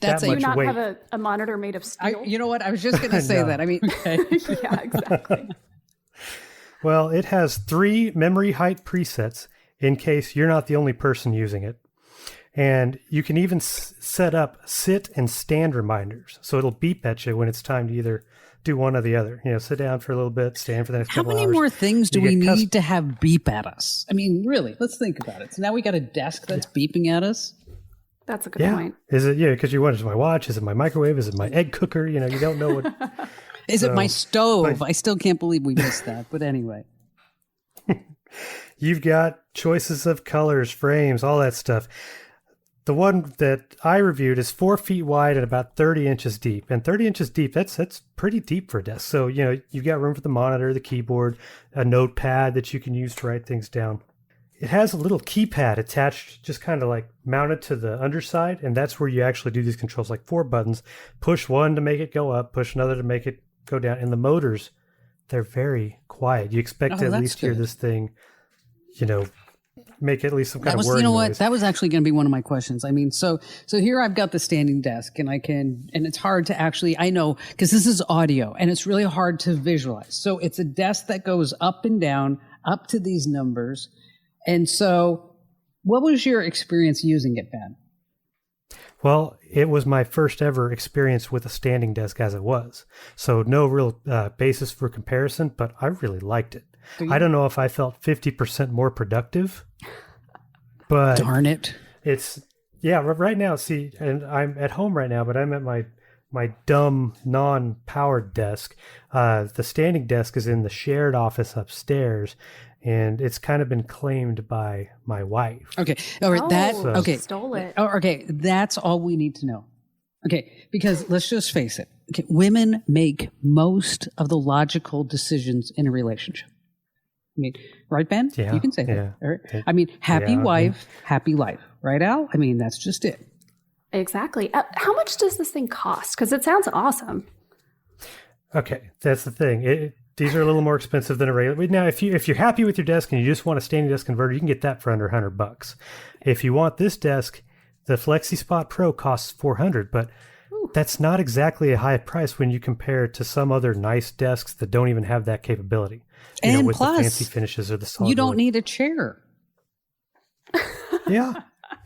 That's that Do you much not weight. have a monitor made of steel? You know what? I was just going to say No. that. I mean, okay. Yeah, exactly. Well, it has 3 memory height presets in case you're not the only person using it. And you can even set up sit and stand reminders. So it'll beep at you when it's time to either do one or the other. You know, sit down for a little bit, stand for the next How couple many hours. more things do You we get need to have beep at us? I mean, really, let's think about it. So now we got a desk that's beeping at us. That's a good Yeah. point. Is it, yeah, because you wonder, is it my watch? Is it my microwave? Is it my egg cooker? You know, you don't know what. Is it my stove? but- I still can't believe we missed that. But anyway. You've got choices of colors, frames, all that stuff. The one that I reviewed is 4 feet wide and about 30 inches deep. And 30 inches deep, that's pretty deep for a desk. So, you know, you've got room for the monitor, the keyboard, a notepad that you can use to write things down. It has a little keypad attached, just kind of like mounted to the underside. And that's where you actually do these controls, like 4 buttons. Push one to make it go up, push another to make it go down. And the motors, they're very quiet. You expect to at that's least hear good. this thing, you know, make at least some kind That was, of whirring you know what? noise. That was actually going to be one of my questions. I mean, so here I've got the standing desk and and it's hard to actually, I know, because this is audio and it's really hard to visualize. So it's a desk that goes up and down, up to these numbers. And so what was your experience using it, Ben? Well, it was my first ever experience with a standing desk as it was. So no real basis for comparison, but I really liked it. I don't know if I felt 50% more productive, but Darn it. it's, yeah, right now, see, and I'm at home right now, but I'm at my dumb, non-powered desk. The standing desk is in the shared office upstairs, and it's kind of been claimed by my wife. Okay. All right. Okay. Stole it. Oh, okay. That's all we need to know. Okay. Because let's just face it. Okay. Women make most of the logical decisions in a relationship. I mean, right, Ben? Yeah, You can say that. yeah. All right? I mean, happy Yeah, wife, happy life. Right, Al? I mean, that's just it. Exactly. How much does this thing cost? Because it sounds awesome. Okay, that's the thing. These are a little more expensive than a regular. Now, if you're happy with your desk and you just want a standing desk converter, you can get that for under $100. If you want this desk, the FlexiSpot Pro costs $400, but that's not exactly a high price when you compare it to some other nice desks that don't even have that capability. You know, And with plus, the fancy finishes or the solid you don't wood. need a chair. Yeah,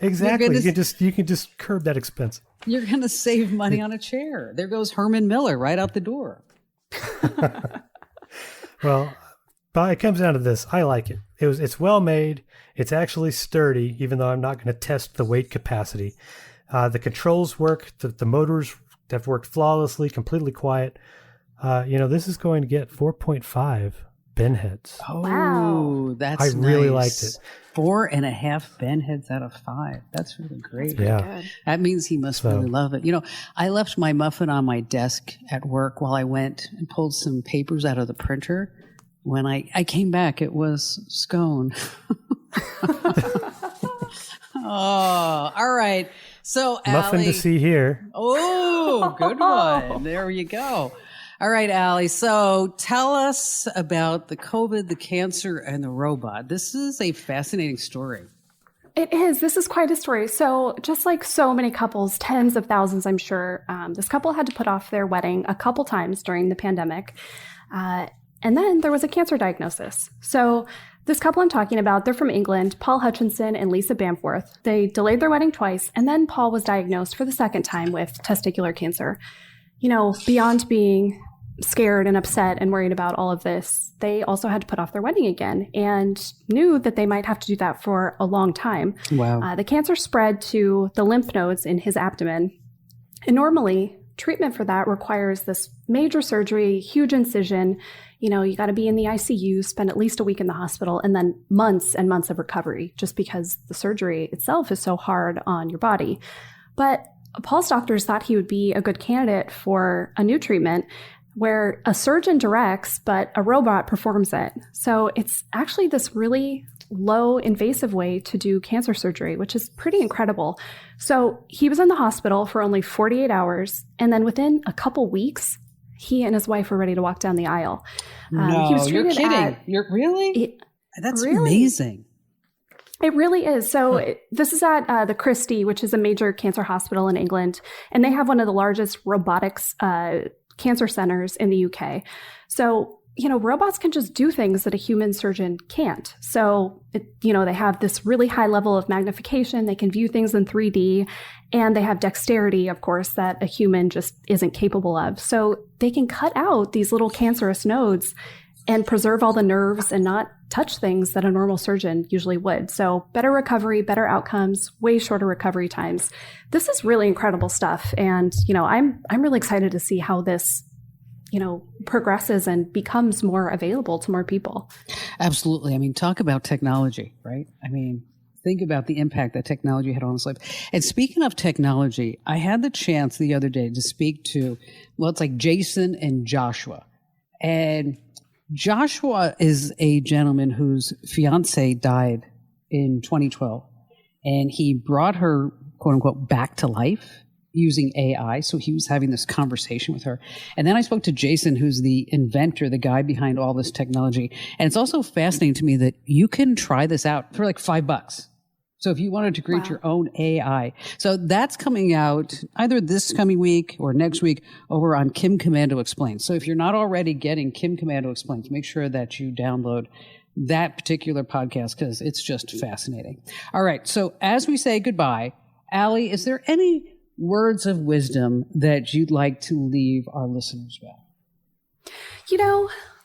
exactly. gonna You can just curb that expense. You're going to save money on a chair. There goes Herman Miller right out the door. Well, but it comes down to this. I like it. It's well made. It's actually sturdy, even though I'm not going to test the weight capacity. The controls work. The motors have worked flawlessly, completely quiet. This is going to get 4.5 Ben heads. Oh, Wow. that's I really nice. liked it. 4.5 Ben heads out of 5. That's really great. Yeah. Good. That means he must really love it. You know, I left my muffin on my desk at work while I went and pulled some papers out of the printer. When I came back, it was scone. Oh, all right. So, Muffin Allie, to see here. Oh, good one. There you go. All right, Allie. So tell us about the COVID, the cancer, and the robot. This is a fascinating story. It is. This is quite a story. So just like so many couples, tens of thousands, I'm sure, this couple had to put off their wedding a couple times during the pandemic. And then there was a cancer diagnosis. So this couple I'm talking about, they're from England, Paul Hutchinson and Lisa Bamforth. They delayed their wedding twice, and then Paul was diagnosed for the second time with testicular cancer. You know, beyond being scared and upset and worried about all of this, they also had to put off their wedding again and knew that they might have to do that for a long time. Wow. The cancer spread to the lymph nodes in his abdomen. And normally, treatment for that requires this major surgery, huge incision. You know, you got to be in the ICU, spend at least a week in the hospital, and then months and months of recovery just because the surgery itself is so hard on your body. But Paul's doctors thought he would be a good candidate for a new treatment where a surgeon directs, but a robot performs it. So it's actually this really low invasive way to do cancer surgery, which is pretty incredible. So he was in the hospital for only 48 hours. And then within a couple weeks, he and his wife were ready to walk down the aisle. No, he was you're treated kidding. at- You're really? That's Really? amazing. It really is. So this is at the Christie, which is a major cancer hospital in England, and they have one of the largest robotics cancer centers in the UK. So, robots can just do things that a human surgeon can't. So, they have this really high level of magnification. They can view things in 3D, and they have dexterity, of course, that a human just isn't capable of. So they can cut out these little cancerous nodes and preserve all the nerves and not touch things that a normal surgeon usually would. So better recovery, better outcomes, way shorter recovery times. This is really incredible stuff. And, I'm really excited to see how this, progresses and becomes more available to more people. Absolutely. I mean, talk about technology, right? I mean, think about the impact that technology had on us life. And speaking of technology, I had the chance the other day to speak to, it's like Jason and Joshua. And Joshua is a gentleman whose fiance died in 2012, and he brought her, quote unquote, back to life using AI. So he was having this conversation with her. And then I spoke to Jason, who's the inventor, the guy behind all this technology. And it's also fascinating to me that you can try this out for like $5. So if you wanted to create your own AI. So that's coming out either this coming week or next week over on Kim Komando Explains. So if you're not already getting Kim Komando Explains, make sure that you download that particular podcast because it's just fascinating. All right. So as we say goodbye, Allie, is there any words of wisdom that you'd like to leave our listeners with?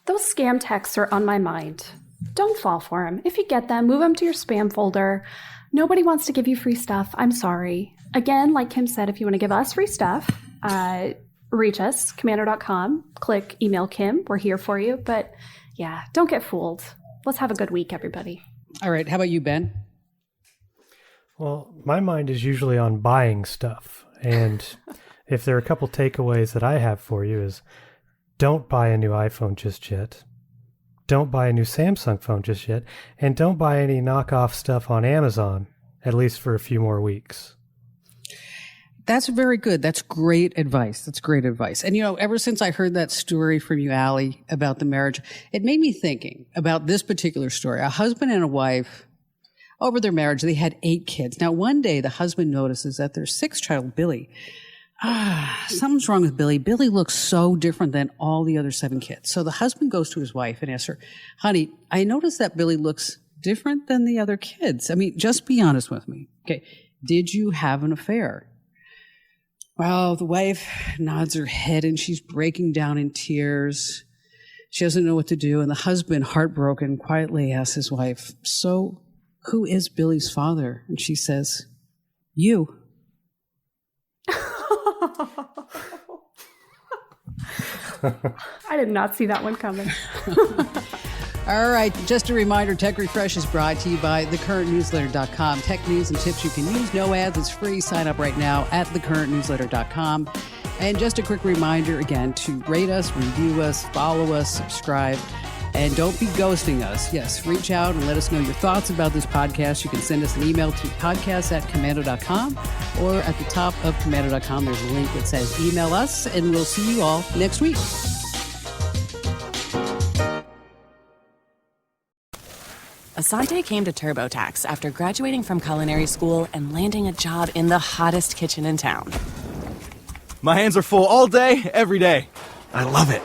Those scam texts are on my mind. Don't fall for them. If you get them, move them to your spam folder. Nobody wants to give you free stuff. I'm sorry. Again, like Kim said, if you want to give us free stuff, reach us, komando.com. Click email Kim. We're here for you. But yeah, don't get fooled. Let's have a good week, everybody. All right. How about you, Ben? Well, my mind is usually on buying stuff. And if there are a couple takeaways that I have for you is don't buy a new iPhone just yet. Don't buy a new Samsung phone just yet. And don't buy any knockoff stuff on Amazon, at least for a few more weeks. That's very good. That's great advice. That's great advice. And, ever since I heard that story from you, Allie, about the marriage, it made me thinking about this particular story. A husband and a wife, over their marriage, they had 8 kids. Now, one day, the husband notices that their 6th child, Billy, something's wrong with Billy. Billy looks so different than all the other 7 kids. So the husband goes to his wife and asks her, honey, I noticed that Billy looks different than the other kids. I mean, just be honest with me. Okay. Did you have an affair? Well, the wife nods her head and she's breaking down in tears. She doesn't know what to do. And the husband, heartbroken, quietly asks his wife, so who is Billy's father? And she says, you. I did not see that one coming. All right. Just a reminder, Tech Refresh is brought to you by thecurrentnewsletter.com. Tech news and tips you can use. No ads. It's free. Sign up right now at thecurrentnewsletter.com. And just a quick reminder, again, to rate us, review us, follow us, subscribe, and don't be ghosting us. Yes, reach out and let us know your thoughts about this podcast. You can send us an email to podcast@komando.com, or at the top of komando.com, there's a link that says email us, and we'll see you all next week. Asante came to TurboTax after graduating from culinary school and landing a job in the hottest kitchen in town. My hands are full all day, every day. I love it.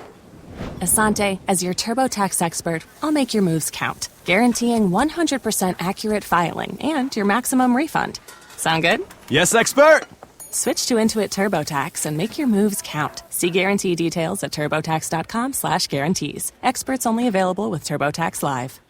Asante, as your TurboTax expert, I'll make your moves count, guaranteeing 100% accurate filing and your maximum refund. Sound good? Yes, expert! Switch to Intuit TurboTax and make your moves count. See guarantee details at turbotax.com/guarantees. Experts only available with TurboTax Live.